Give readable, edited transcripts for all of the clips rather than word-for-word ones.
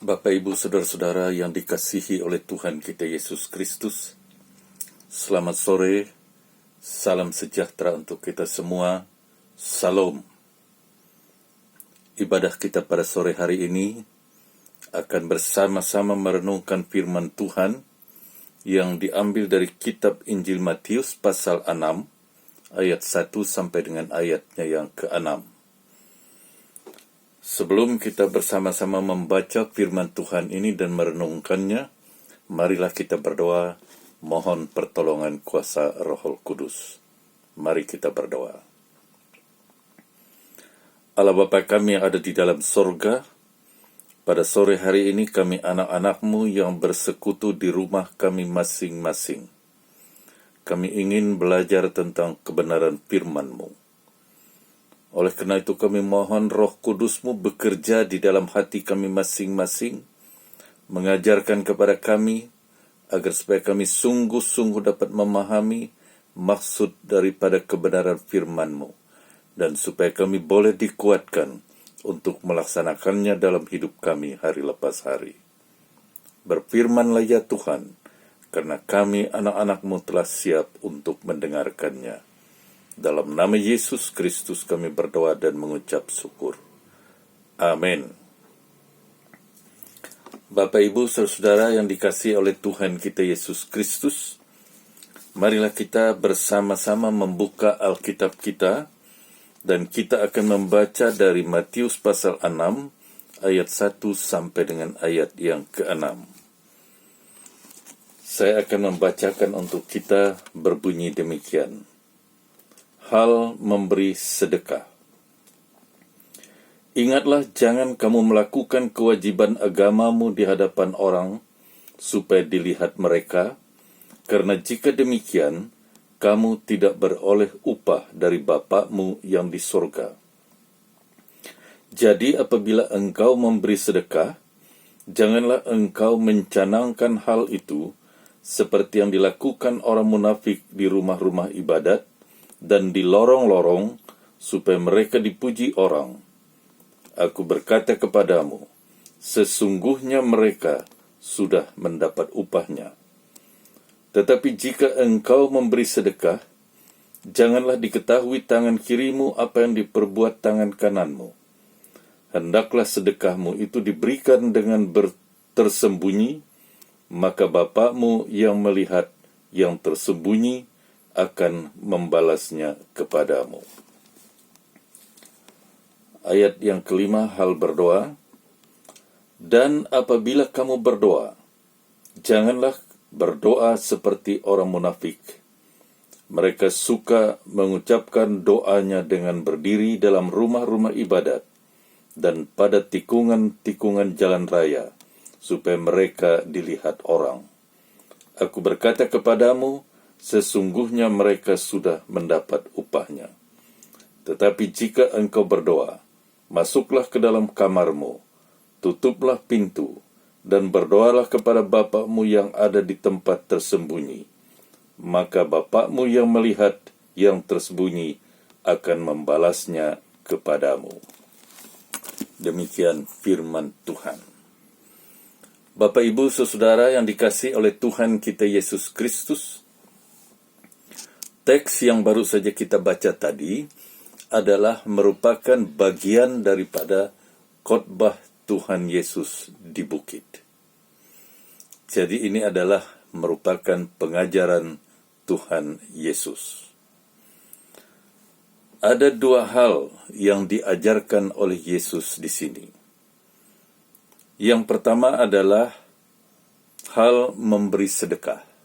Bapak, Ibu, Saudara-saudara yang dikasihi oleh Tuhan kita Yesus Kristus, selamat sore, salam sejahtera untuk kita semua, Salam. Ibadah kita pada sore hari ini akan bersama-sama merenungkan firman Tuhan yang diambil dari kitab Injil Matius pasal 6, ayat 1 sampai dengan ayatnya yang ke-6. Sebelum kita bersama-sama membaca firman Tuhan ini dan merenungkannya, marilah kita berdoa mohon pertolongan kuasa Roh Kudus. Mari kita berdoa. Allah Bapa kami yang ada di dalam sorga, pada sore hari ini kami anak-anak-Mu yang bersekutu di rumah kami masing-masing. Kami ingin belajar tentang kebenaran firman-Mu. Oleh karena itu kami mohon Roh Kudus-Mu bekerja di dalam hati kami masing-masing, mengajarkan kepada kami, agar supaya kami sungguh-sungguh dapat memahami maksud daripada kebenaran firman-Mu, dan supaya kami boleh dikuatkan untuk melaksanakannya dalam hidup kami hari lepas hari. Berfirmanlah ya Tuhan, karena kami anak-anak-Mu telah siap untuk mendengarkannya. Dalam nama Yesus Kristus kami berdoa dan mengucap syukur. Amin. Bapak, Ibu, Saudara yang dikasihi oleh Tuhan kita Yesus Kristus, marilah kita bersama-sama membuka Alkitab kita, dan kita akan membaca dari Matius pasal 6, ayat 1 sampai dengan ayat yang ke-6. Saya akan membacakan untuk kita berbunyi demikian. Hal memberi sedekah. Ingatlah, jangan kamu melakukan kewajiban agamamu di hadapan orang, supaya dilihat mereka, karena jika demikian, kamu tidak beroleh upah dari Bapa-Mu yang di sorga. Jadi apabila engkau memberi sedekah, janganlah engkau mencanangkan hal itu, seperti yang dilakukan orang munafik di rumah-rumah ibadat, dan di lorong-lorong, supaya mereka dipuji orang. Aku berkata kepadamu, sesungguhnya mereka sudah mendapat upahnya. Tetapi jika engkau memberi sedekah, janganlah diketahui tangan kirimu apa yang diperbuat tangan kananmu. Hendaklah sedekahmu itu diberikan dengan tersembunyi, maka Bapa-Mu yang melihat yang tersembunyi akan membalasnya kepadamu. Ayat yang kelima, hal berdoa. Dan apabila kamu berdoa, janganlah berdoa seperti orang munafik. Mereka suka mengucapkan doanya dengan berdiri dalam rumah-rumah ibadat dan pada tikungan-tikungan jalan raya, supaya mereka dilihat orang. Aku berkata kepadamu, sesungguhnya mereka sudah mendapat upahnya. Tetapi jika engkau berdoa, masuklah ke dalam kamarmu, tutuplah pintu, dan berdoalah kepada Bapa-Mu yang ada di tempat tersembunyi. Maka Bapa-Mu yang melihat yang tersembunyi akan membalasnya kepadamu. Demikian firman Tuhan. Bapak, Ibu, Saudara yang dikasihi oleh Tuhan kita Yesus Kristus, teks yang baru saja kita baca tadi adalah merupakan bagian daripada khotbah Tuhan Yesus di bukit. Jadi ini adalah merupakan pengajaran Tuhan Yesus. Ada dua hal yang diajarkan oleh Yesus di sini. Yang pertama adalah hal memberi sedekah.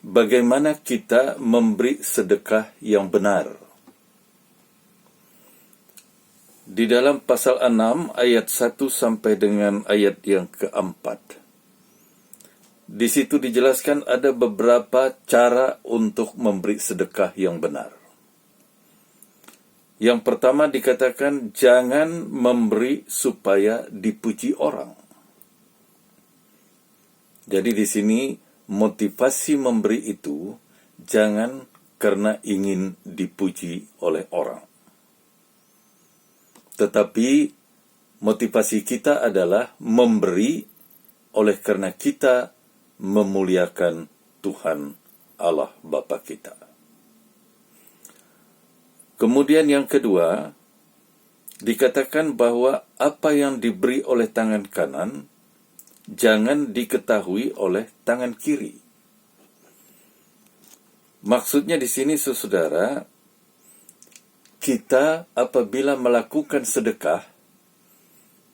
Bagaimana kita memberi sedekah yang benar? Di dalam pasal 6 ayat 1 sampai dengan ayat yang ke-4. Di situ dijelaskan ada beberapa cara untuk memberi sedekah yang benar. Yang pertama dikatakan jangan memberi supaya dipuji orang. Jadi di sini motivasi memberi itu jangan karena ingin dipuji oleh orang, tetapi motivasi kita adalah memberi oleh karena kita memuliakan Tuhan Allah Bapa kita. Kemudian yang kedua, dikatakan bahwa apa yang diberi oleh tangan kanan jangan diketahui oleh tangan kiri. Maksudnya di sini, saudara, kita apabila melakukan sedekah,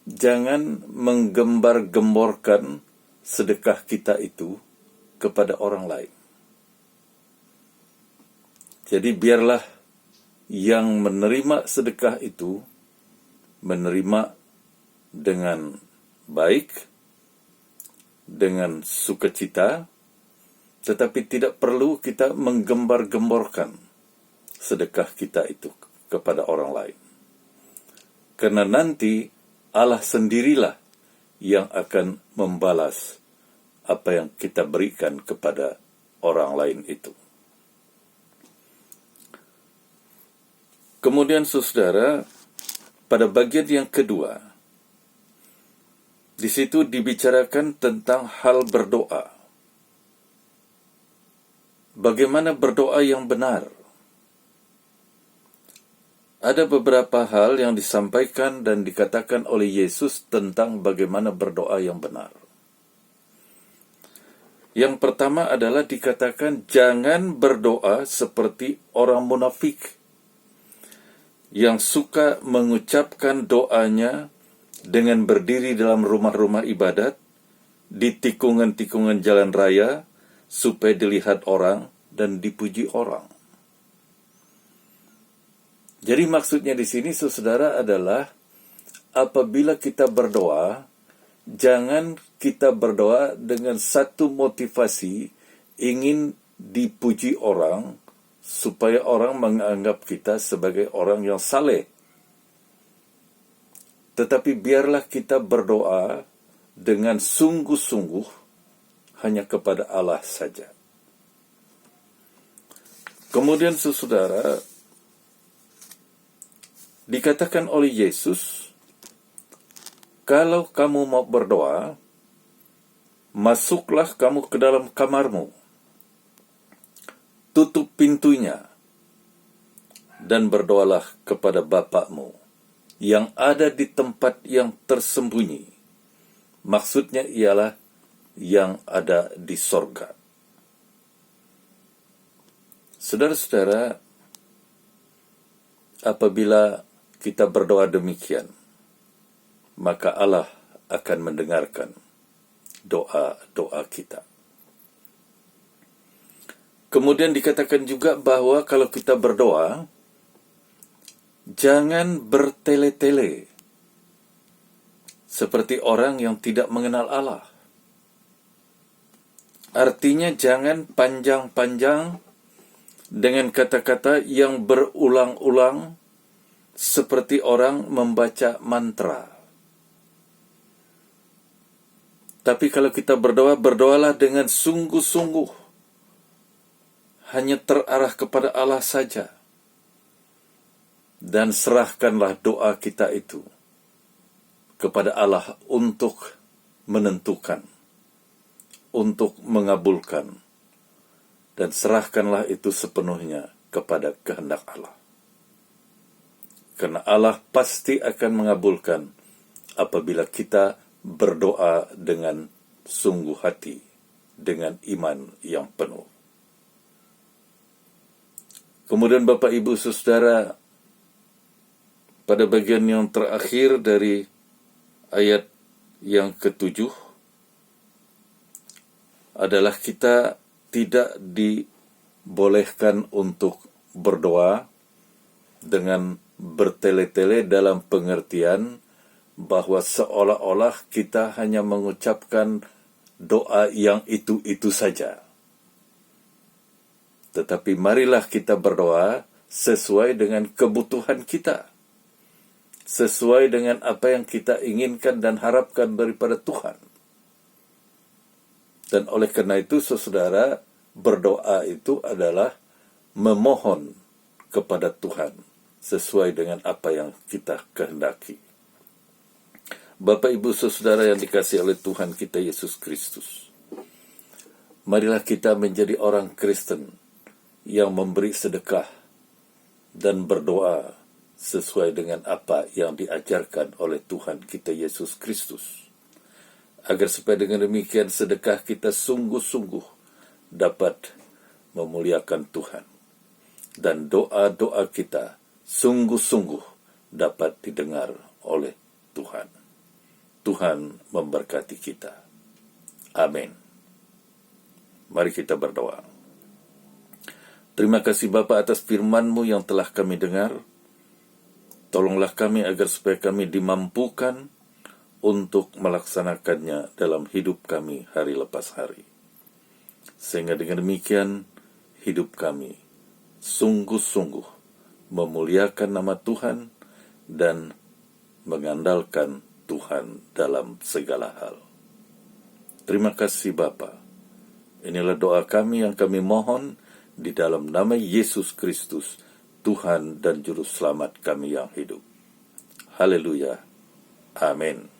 jangan menggembar-gemborkan sedekah kita itu kepada orang lain. Jadi biarlah yang menerima sedekah itu menerima dengan baik, dengan sukacita, tetapi tidak perlu kita menggembar-gemborkan sedekah kita itu kepada orang lain. Karena nanti Allah sendirilah yang akan membalas apa yang kita berikan kepada orang lain itu. Kemudian saudara, pada bagian yang kedua, di situ dibicarakan tentang hal berdoa. Bagaimana berdoa yang benar? Ada beberapa hal yang disampaikan dan dikatakan oleh Yesus tentang bagaimana berdoa yang benar. Yang pertama adalah dikatakan jangan berdoa seperti orang munafik yang suka mengucapkan doanya dengan berdiri dalam rumah-rumah ibadat, di tikungan-tikungan jalan raya, supaya dilihat orang dan dipuji orang. Jadi maksudnya di sini, saudara, adalah apabila kita berdoa, jangan kita berdoa dengan satu motivasi ingin dipuji orang, supaya orang menganggap kita sebagai orang yang saleh. Tetapi biarlah kita berdoa dengan sungguh-sungguh hanya kepada Allah saja. Kemudian, saudara, dikatakan oleh Yesus, kalau kamu mau berdoa, masuklah kamu ke dalam kamarmu, tutup pintunya, dan berdoalah kepada Bapakmu yang ada di tempat yang tersembunyi. Maksudnya ialah yang ada di sorga. Saudara-saudara, apabila kita berdoa demikian, maka Allah akan mendengarkan doa-doa kita. Kemudian dikatakan juga bahwa kalau kita berdoa, jangan bertele-tele seperti orang yang tidak mengenal Allah. Artinya jangan panjang-panjang dengan kata-kata yang berulang-ulang seperti orang membaca mantra. Tapi kalau kita berdoa, berdoalah dengan sungguh-sungguh, hanya terarah kepada Allah saja. Dan serahkanlah doa kita itu kepada Allah untuk menentukan, untuk mengabulkan, dan serahkanlah itu sepenuhnya kepada kehendak Allah. Karena Allah pasti akan mengabulkan apabila kita berdoa dengan sungguh hati, dengan iman yang penuh. Kemudian Bapak Ibu Saudara, pada bagian yang terakhir dari ayat yang ke-7 adalah kita tidak dibolehkan untuk berdoa dengan bertele-tele dalam pengertian bahwa seolah-olah kita hanya mengucapkan doa yang itu-itu saja. Tetapi marilah kita berdoa sesuai dengan kebutuhan kita, sesuai dengan apa yang kita inginkan dan harapkan daripada Tuhan. Dan oleh karena itu, saudara, berdoa itu adalah memohon kepada Tuhan sesuai dengan apa yang kita kehendaki. Bapak, Ibu, Saudara yang dikasihi oleh Tuhan kita Yesus Kristus, marilah kita menjadi orang Kristen yang memberi sedekah dan berdoa sesuai dengan apa yang diajarkan oleh Tuhan kita Yesus Kristus. Agar supaya dengan demikian sedekah kita sungguh-sungguh dapat memuliakan Tuhan. Dan doa-doa kita sungguh-sungguh dapat didengar oleh Tuhan. Tuhan memberkati kita. Amin. Mari kita berdoa. Terima kasih Bapa atas firman-Mu yang telah kami dengar. Tolonglah kami agar supaya kami dimampukan untuk melaksanakannya dalam hidup kami hari lepas hari. Sehingga dengan demikian hidup kami sungguh-sungguh memuliakan nama Tuhan dan mengandalkan Tuhan dalam segala hal. Terima kasih Bapa. Inilah doa kami yang kami mohon di dalam nama Yesus Kristus, Tuhan dan Juru Selamat kami yang hidup. Haleluya. Amin.